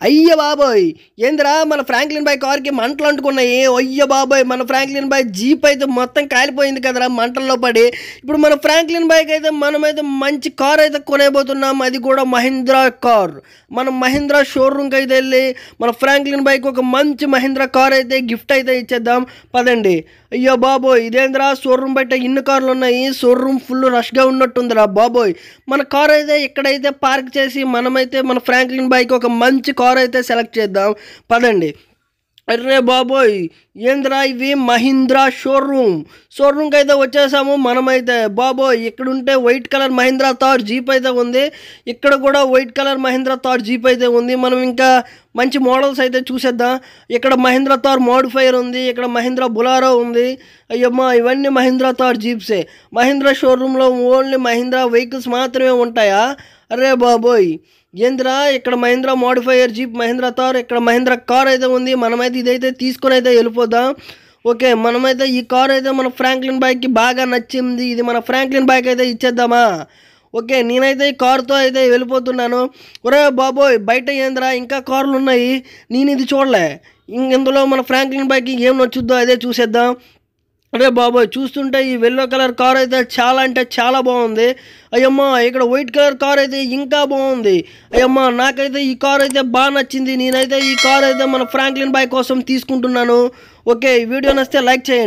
అయ్య బాబోయ్! ఏందిరా మన ఫ్రాంక్లిన్ బాయ్ కార్‌కి మంటలు అంటుకున్నాయి. అయ్య బాబోయ్! మన ఫ్రాంక్లిన్ బాయ్ జీప్ అయితే మొత్తం కాలిపోయింది కదరా మంటల్లో పడి. ఇప్పుడు మన ఫ్రాంక్లిన్ బాయ్‌కైతే మనమైతే మంచి కార్ అయితే కొనేయబోతున్నాం. అది కూడా మహీంద్రా కార్. మనం మహీంద్రా షోరూమ్‌కి అయితే వెళ్ళి మన ఫ్రాంక్లిన్ బాయ్‌కి ఒక మంచి మహీంద్రా కార్ అయితే గిఫ్ట్ అయితే ఇచ్చేద్దాం. పదండి. అయ్యో బాబోయ్! ఇదేందిరా షోరూమ్ బయట ఇన్ని కార్లు ఉన్నాయి. షోరూమ్ ఫుల్ రష్‌గా ఉన్నట్టుందిరా బాబోయ్! మన కార్ అయితే ఇక్కడైతే పార్క్ చేసి మనమైతే మన ఫ్రాంక్లిన్ బాయ్‌కి ఒక మంచి కార్ అయితే సెలెక్ట్ చేద్దాం. పదండి. అర్రే బాబోయ్! ఏందిరా ఇవి మహీంద్రా షోరూమ్‌కి అయితే వచ్చేసాము మనమైతే. బాబోయ్! ఇక్కడుంటే white colour Mahindra Thar jeep అయితే ఉంది. ఇక్కడ కూడా white colour Mahindra Thar jeep అయితే ఉంది. మనం ఇంకా మంచి మోడల్స్ అయితే చూసేద్దాం. ఇక్కడ మహీంద్రా థార్ మోడిఫైయర్ ఉంది. ఇక్కడ మహీంద్రా బొలెరో ఉంది. అయ్యమ్మా! ఇవన్నీ మహీంద్రా థార్ జీప్సే. మహీంద్రా షోరూంలో ఓన్లీ మహీంద్రా వెహికల్స్ మాత్రమే ఉంటాయా? అర్రే బాబోయ్! ఏందిరా ఇక్కడ మహీంద్రా మోడిఫైయర్ జీప్ మహీంద్రా థార్, ఇక్కడ మహీంద్రా కార్ అయితే ఉంది. మనమైతే ఇదైతే తీసుకొని అయితే వెళ్ళిపోదాం. ఓకే, మనమైతే ఈ కార్ అయితే మన ఫ్రాంక్లిన్ బాయ్‌కి బాగా నచ్చింది. ఇది మన ఫ్రాంక్లిన్ బాయ్‌కి అయితే ఇచ్చేద్దామా? ఓకే, నేనైతే ఈ కార్‌తో అయితే వెళ్ళిపోతున్నాను. ఒరేయ్ బాబోయ్! బయట ఏందిరా ఇంకా కార్లు ఉన్నాయి. నేను ఇది చూడలే. ఇందులో మన ఫ్రాంక్లిన్ బాయ్‌కి ఏం నచ్చుద్దో అదే చూసేద్దాం. అరే బాబోయ్! చూస్తుంటే ఈ యెల్లో కలర్ కార్ అయితే చాలా అంటే చాలా బాగుంది. అయ్యమ్మా! ఇక్కడ వైట్ కలర్ కార్ అయితే ఇంకా బాగుంది. అయ్యమ్మా! నాకైతే ఈ కార్ అయితే బాగా నచ్చింది. నేనైతే ఈ కార్ అయితే మన ఫ్రాంక్లిన్ బాయ్ కోసం తీసుకుంటున్నాను. ఓకే, ఈ వీడియో నచ్చితే లైక్ చేయండి.